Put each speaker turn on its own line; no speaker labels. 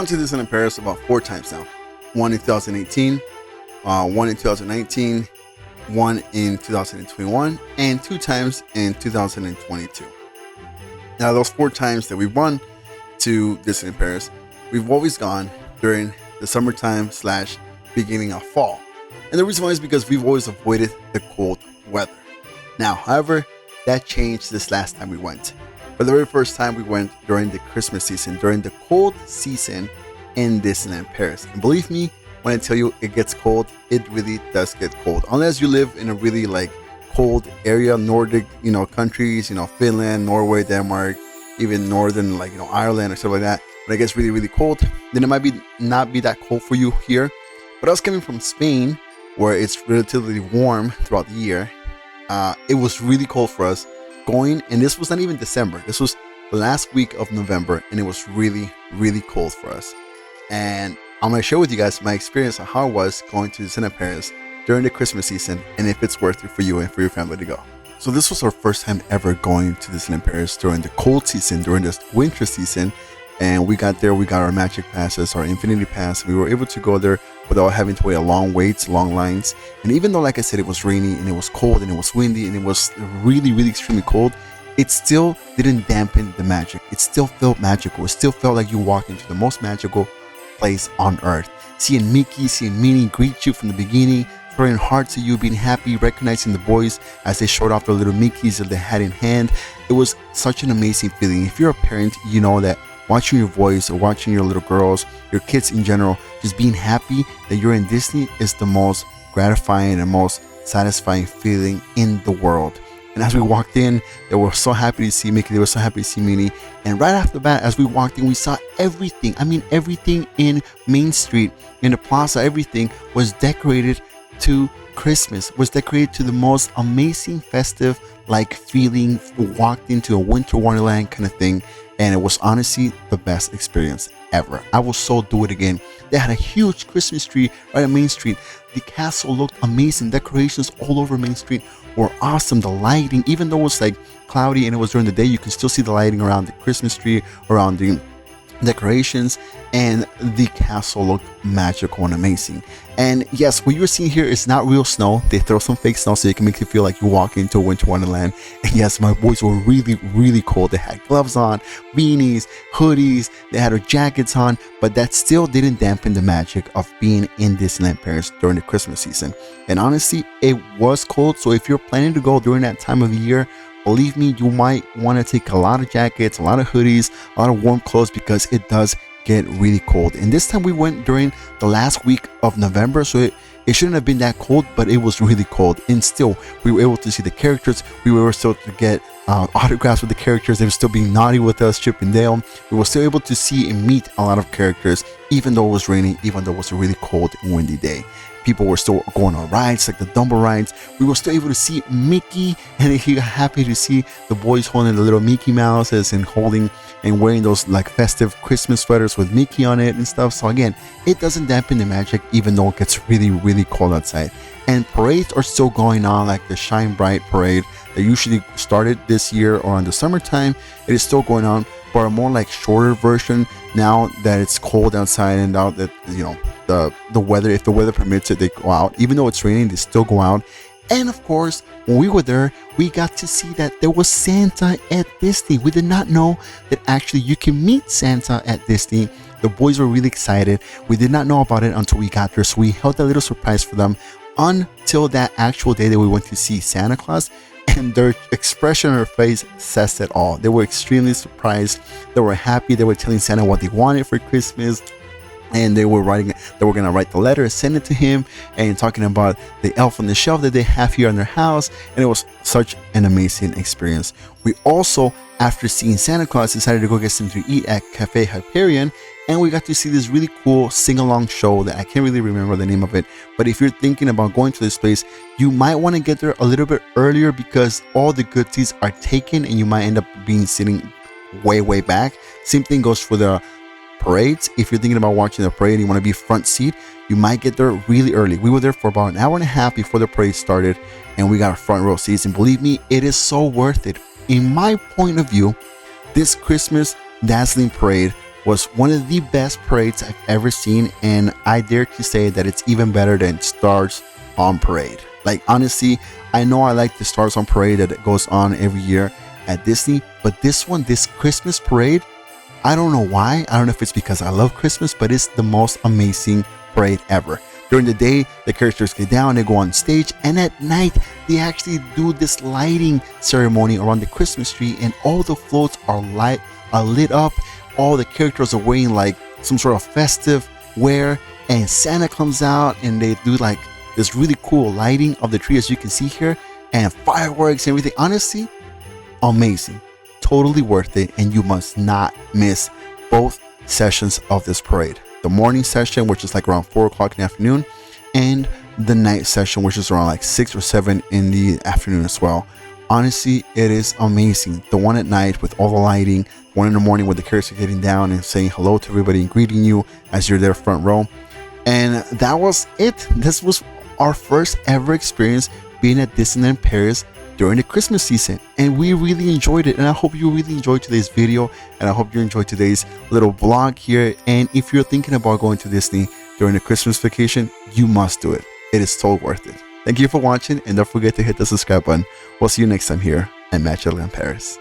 to Disneyland Paris about 4 times now. One in 2018, one in 2019, one in 2021, and 2 times in 2022. Now, those 4 times that we've gone to Disneyland Paris, we've always gone during the summertime / beginning of fall. And the reason why is because we've always avoided the cold weather. Now, however, that changed this last time we went. For the very first time, we went during the Christmas season, during the cold season in Disneyland Paris. And believe me, when I tell you it gets cold, it really does get cold. Unless you live in a really cold area, Nordic, countries, Finland, Norway, Denmark, even northern, Ireland or stuff like that. When it gets really, really cold, then it might not be that cold for you here. But us coming from Spain, where it's relatively warm throughout the year, it was really cold for us going, and this was not even December. This was the last week of November, and it was really, really cold for us. And I'm going to share with you guys my experience on how it was going to Disneyland Paris during the Christmas season, and if it's worth it for you and for your family to go. So this was our first time ever going to Disneyland Paris during the cold season, during this winter season. And we got there, we got our magic passes, our infinity pass. We were able to go there without having to wait long waits, long lines. And even though, like I said, it was rainy and it was cold and it was windy and it was really, really extremely cold, it still didn't dampen the magic. It still felt magical. It still felt like you walked into the most magical place on earth. Seeing Mickey, seeing Minnie greet you from the beginning, throwing hearts at you, being happy, recognizing the boys as they showed off their little Mickeys that they had in hand. It was such an amazing feeling. If you're a parent, you know that watching your boys or watching your little girls, your kids in general, just being happy that you're in Disney is the most gratifying and most satisfying feeling in the world. And as we walked in, they were so happy to see Mickey, they were so happy to see Minnie. And right after the bat, as we walked in, we saw everything. I mean, everything in Main Street, in the plaza, everything was decorated to Christmas, was decorated to the most amazing festive feeling. Walked into a winter wonderland kind of thing. And it was honestly the best experience ever. I will so do it again. They had a huge Christmas tree right on Main Street. The castle looked amazing. Decorations all over Main Street were awesome. The lighting, even though it was cloudy and it was during the day, you can still see the lighting around the Christmas tree, around the decorations, and the castle looked magical and amazing. And yes, what you're seeing here is not real snow. They throw some fake snow so you can make you feel like you walk into a winter wonderland. And yes, my boys were really, really cold. They had gloves on, beanies, hoodies, they had their jackets on, but that still didn't dampen the magic of being in Disneyland Paris during the Christmas season. And honestly, it was cold, so if you're planning to go during that time of the year, believe me, you might want to take a lot of jackets, a lot of hoodies, a lot of warm clothes, because it does get really cold. And this time we went during the last week of November, so it shouldn't have been that cold, but it was really cold. And still, we were able to see the characters. We were still to get autographs with the characters. They were still being naughty with us, Chip and Dale. We were still able to see and meet a lot of characters, even though it was raining, even though it was a really cold and windy day. People were still going on rides, like the Dumbo rides. We were still able to see Mickey, and he got happy to see the boys holding the little Mickey Mouses and holding and wearing those festive Christmas sweaters with Mickey on it and stuff. So again, it doesn't dampen the magic, even though it gets really, really cold outside. And parades are still going on, like the Shine Bright parade that usually started this year or in the summertime. It is still going on, but a more shorter version now that it's cold outside, and now that the weather, if the weather permits it, they go out. Even though it's raining, they still go out. And of course, when we were there, we got to see that there was Santa at Disney. We did not know that actually you can meet Santa at Disney. The boys were really excited. We did not know about it until we got there, so we held a little surprise for them until that actual day that we went to see Santa Claus. And their expression on their face says it all. They were extremely surprised. They were happy. They were telling Santa what they wanted for Christmas. And they were gonna write the letter, send it to him, and talking about the elf on the shelf that they have here in their house. And it was such an amazing experience. We also, after seeing Santa Claus, decided to go get something to eat at Cafe Hyperion, and we got to see this really cool sing-along show that I can't really remember the name of it. But if you're thinking about going to this place, you might want to get there a little bit earlier, because all the good seats are taken and you might end up sitting way, way back. Same thing goes for the parades. If you're thinking about watching the parade and you want to be front seat, you might get there really early. We were there for about an hour and a half before the parade started, and we got our front row seats. And believe me, it is so worth it. In my point of view, this Christmas dazzling parade was one of the best parades I've ever seen, and I dare to say that it's even better than Stars on Parade. Like, honestly, I know I like the Stars on Parade that goes on every year at Disney, but this Christmas parade, I don't know why. I don't know if it's because I love Christmas, but it's the most amazing parade ever. During the day, the characters get down, they go on stage, and at night, they actually do this lighting ceremony around the Christmas tree, and all the floats are lit up. All the characters are wearing like some sort of festive wear, and Santa comes out, and they do like this really cool lighting of the tree, as you can see here, and fireworks and everything. Honestly, amazing. Totally worth it, and you must not miss both sessions of this parade. The morning session, which is like around 4 o'clock in the afternoon, and the night session, which is around like 6 or 7 in the afternoon as well. Honestly, it is amazing. The one at night with all the lighting, one in the morning with the characters getting down and saying hello to everybody and greeting you as you're there front row. And that was it. This was our first ever experience being at Disneyland Paris during the Christmas season, and we really enjoyed it. And I hope you really enjoyed today's video, and I hope you enjoyed today's little vlog here. And if you're thinking about going to Disney during the Christmas vacation, you must do it. It is so worth it. Thank you for watching, and don't forget to hit the subscribe button. We'll see you next time here at Disneyland Paris.